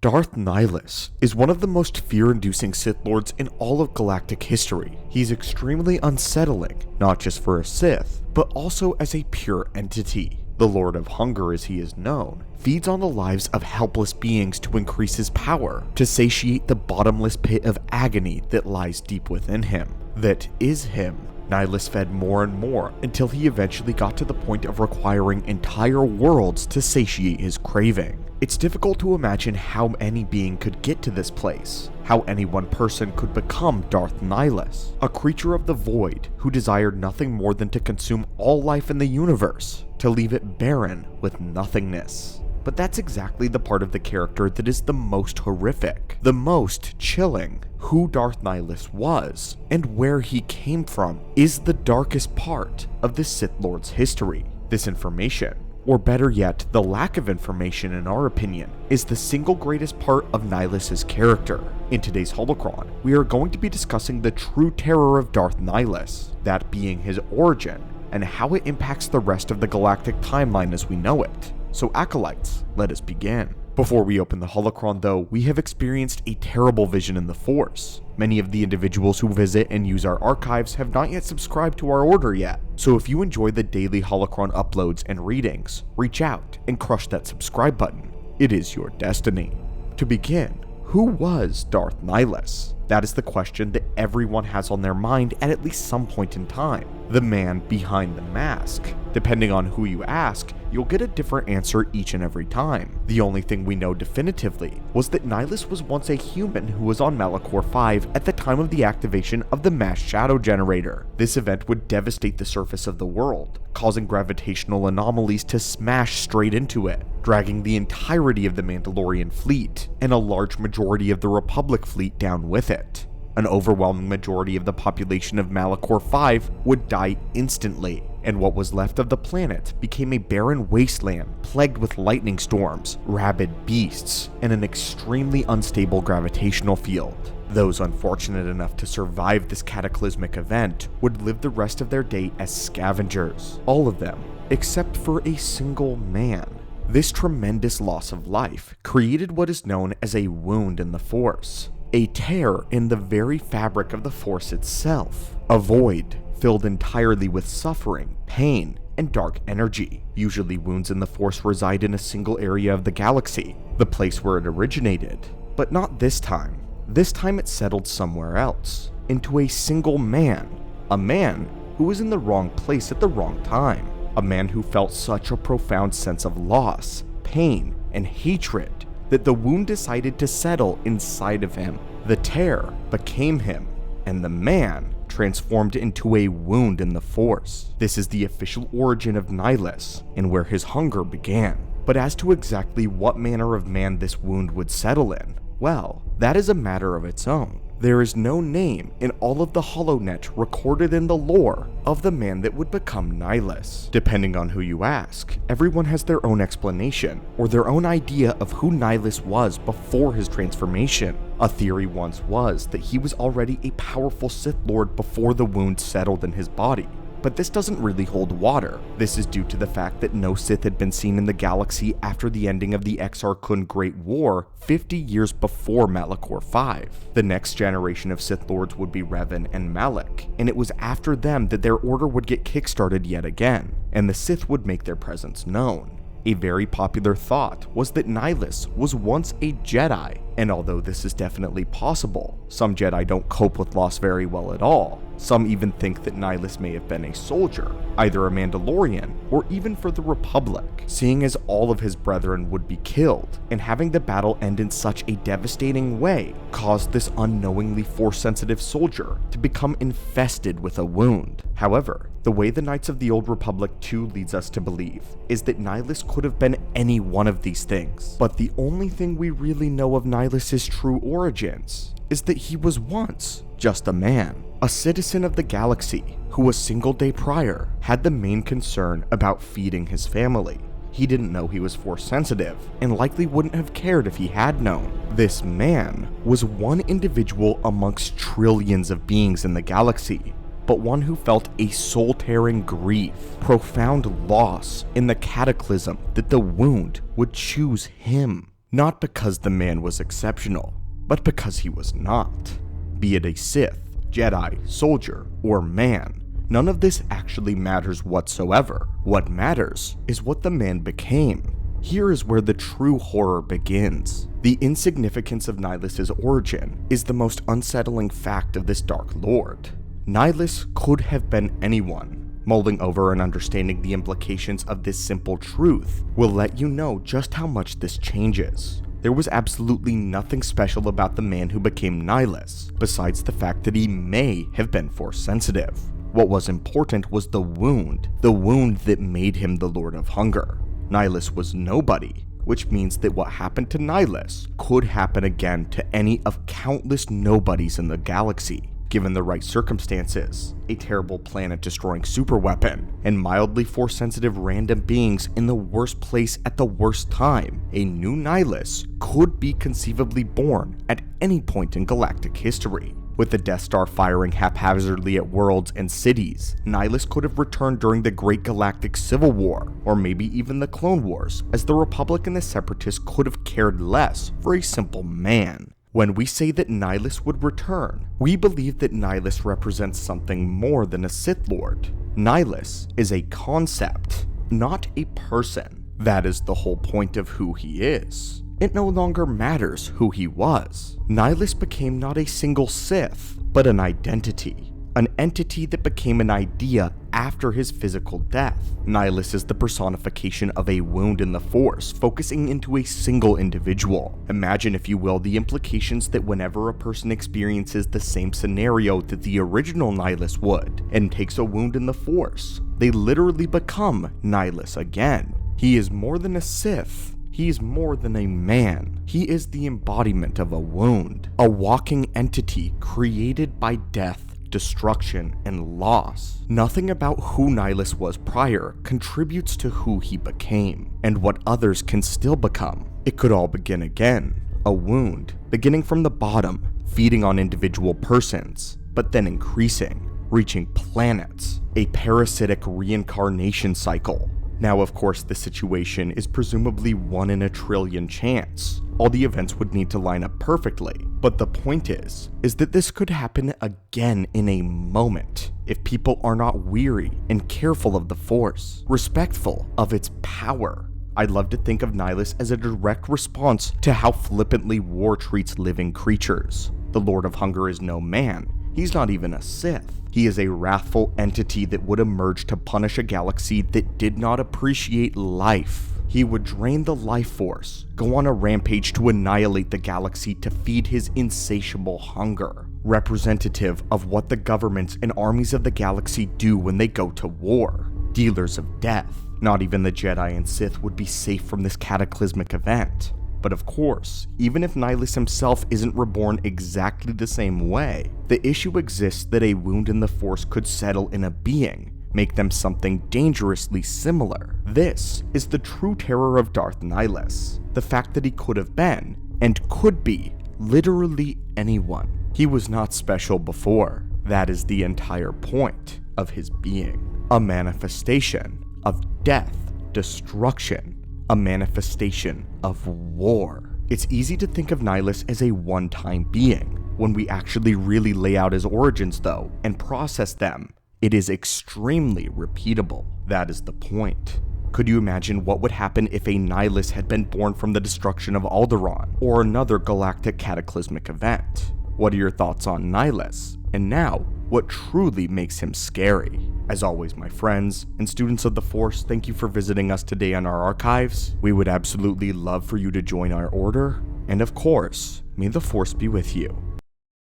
Darth Nihilus is one of the most fear-inducing Sith Lords in all of galactic history. He's extremely unsettling, not just for a Sith, but also as a pure entity. The Lord of Hunger, as he is known, feeds on the lives of helpless beings to increase his power, to satiate the bottomless pit of agony that lies deep within him. That is him. Nihilus fed more and more until he eventually got to the point of requiring entire worlds to satiate his craving. It's difficult to imagine how any being could get to this place, how any one person could become Darth Nihilus, a creature of the void who desired nothing more than to consume all life in the universe, to leave it barren with nothingness. But that's exactly the part of the character that is the most horrific, the most chilling. Who Darth Nihilus was, and where he came from, is the darkest part of the Sith Lord's history. This information, or better yet, the lack of information in our opinion, is the single greatest part of Nihilus's character. In today's holocron, we are going to be discussing the true terror of Darth Nihilus, that being his origin, and how it impacts the rest of the galactic timeline as we know it. So acolytes, let us begin. Before we open the holocron though, we have experienced a terrible vision in the Force. Many of the individuals who visit and use our archives have not yet subscribed to our order yet, so if you enjoy the daily holocron uploads and readings, reach out and crush that subscribe button. It is your destiny. To begin, who was Darth Nihilus? That is the question that everyone has on their mind at least some point in time. The man behind the mask. Depending on who you ask, you'll get a different answer each and every time. The only thing we know definitively was that Nihilus was once a human who was on Malachor V at the time of the activation of the mass shadow generator. This event would devastate the surface of the world, causing gravitational anomalies to smash straight into it, dragging the entirety of the Mandalorian fleet, and a large majority of the Republic fleet down with it. An overwhelming majority of the population of Malachor V would die instantly, and what was left of the planet became a barren wasteland plagued with lightning storms, rabid beasts, and an extremely unstable gravitational field. Those unfortunate enough to survive this cataclysmic event would live the rest of their day as scavengers, all of them, except for a single man. This tremendous loss of life created what is known as a wound in the Force, a tear in the very fabric of the Force itself, a void filled entirely with suffering, pain, and dark energy. Usually wounds in the Force reside in a single area of the galaxy, the place where it originated. But not this time. This time it settled somewhere else, into a single man. A man who was in the wrong place at the wrong time. A man who felt such a profound sense of loss, pain, and hatred that the wound decided to settle inside of him. The tear became him, and the man transformed into a wound in the Force. This is the official origin of Nihilus, and where his hunger began. But as to exactly what manner of man this wound would settle in, well, that is a matter of its own. There is no name in all of the HoloNet recorded in the lore of the man that would become Nihilus. Depending on who you ask, everyone has their own explanation, or their own idea of who Nihilus was before his transformation. A theory once was that he was already a powerful Sith Lord before the wound settled in his body. But this doesn't really hold water. This is due to the fact that no Sith had been seen in the galaxy after the ending of the Exar Kun Great War 50 years before Malachor V. The next generation of Sith Lords would be Revan and Malak, and it was after them that their order would get kickstarted yet again, and the Sith would make their presence known. A very popular thought was that Nihilus was once a Jedi, and although this is definitely possible, some Jedi don't cope with loss very well at all. Some even think that Nihilus may have been a soldier, either a Mandalorian, or even for the Republic, seeing as all of his brethren would be killed, and having the battle end in such a devastating way caused this unknowingly Force-sensitive soldier to become infested with a wound. However, the way the Knights of the Old Republic 2 leads us to believe is that Nihilus could have been any one of these things, but the only thing we really know of Nihilus's true origins is that he was once just a man, a citizen of the galaxy who a single day prior had the main concern about feeding his family. He didn't know he was Force sensitive, and likely wouldn't have cared if he had known. This man was one individual amongst trillions of beings in the galaxy, but one who felt a soul-tearing grief, profound loss in the cataclysm that the wound would choose him. Not because the man was exceptional, but because he was not. Be it a Sith, Jedi, soldier, or man, none of this actually matters whatsoever. What matters is what the man became. Here is where the true horror begins. The insignificance of Nihilus' origin is the most unsettling fact of this Dark Lord. Nihilus could have been anyone. Mulling over and understanding the implications of this simple truth will let you know just how much this changes. There was absolutely nothing special about the man who became Nihilus, besides the fact that he may have been Force sensitive. What was important was the wound that made him the Lord of Hunger. Nihilus was nobody, which means that what happened to Nihilus could happen again to any of countless nobodies in the galaxy, given the right circumstances, a terrible planet-destroying superweapon, and mildly Force-sensitive random beings in the worst place at the worst time. A new Nihilus could be conceivably born at any point in galactic history. With the Death Star firing haphazardly at worlds and cities, Nihilus could have returned during the Great Galactic Civil War, or maybe even the Clone Wars, as the Republic and the Separatists could have cared less for a simple man. When we say that Nihilus would return, we believe that Nihilus represents something more than a Sith Lord. Nihilus is a concept, not a person. That is the whole point of who he is. It no longer matters who he was. Nihilus became not a single Sith, but an identity. An entity that became an idea after his physical death. Nihilus is the personification of a wound in the Force, focusing into a single individual. Imagine, if you will, the implications that whenever a person experiences the same scenario that the original Nihilus would, and takes a wound in the Force, they literally become Nihilus again. He is more than a Sith. He is more than a man. He is the embodiment of a wound, a walking entity created by death, destruction, and loss. Nothing about who Nihilus was prior contributes to who he became, and what others can still become. It could all begin again. A wound, beginning from the bottom, feeding on individual persons, but then increasing, reaching planets. A parasitic reincarnation cycle. Now, of course, the situation is presumably 1 in a trillion chance. All the events would need to line up perfectly, but the point is that this could happen again in a moment if people are not weary and careful of the Force, respectful of its power. I'd love to think of Nihilus as a direct response to how flippantly war treats living creatures. The Lord of Hunger is no man. He's not even a Sith. He is a wrathful entity that would emerge to punish a galaxy that did not appreciate life. He would drain the life force, go on a rampage to annihilate the galaxy to feed his insatiable hunger. Representative of what the governments and armies of the galaxy do when they go to war. Dealers of death. Not even the Jedi and Sith would be safe from this cataclysmic event. But of course, even if Nihilus himself isn't reborn exactly the same way, the issue exists that a wound in the Force could settle in a being, make them something dangerously similar. This is the true terror of Darth Nihilus, the fact that he could have been, and could be, literally anyone. He was not special before. That is the entire point of his being. A manifestation of death, destruction, a manifestation of war. It's easy to think of Nihilus as a one-time being. When we actually really lay out his origins though, and process them, it is extremely repeatable. That is the point. Could you imagine what would happen if a Nihilus had been born from the destruction of Alderaan, or another galactic cataclysmic event? What are your thoughts on Nihilus? And now, what truly makes him scary? As always, my friends and students of the Force, thank you for visiting us today on our archives. We would absolutely love for you to join our order. And of course, may the Force be with you.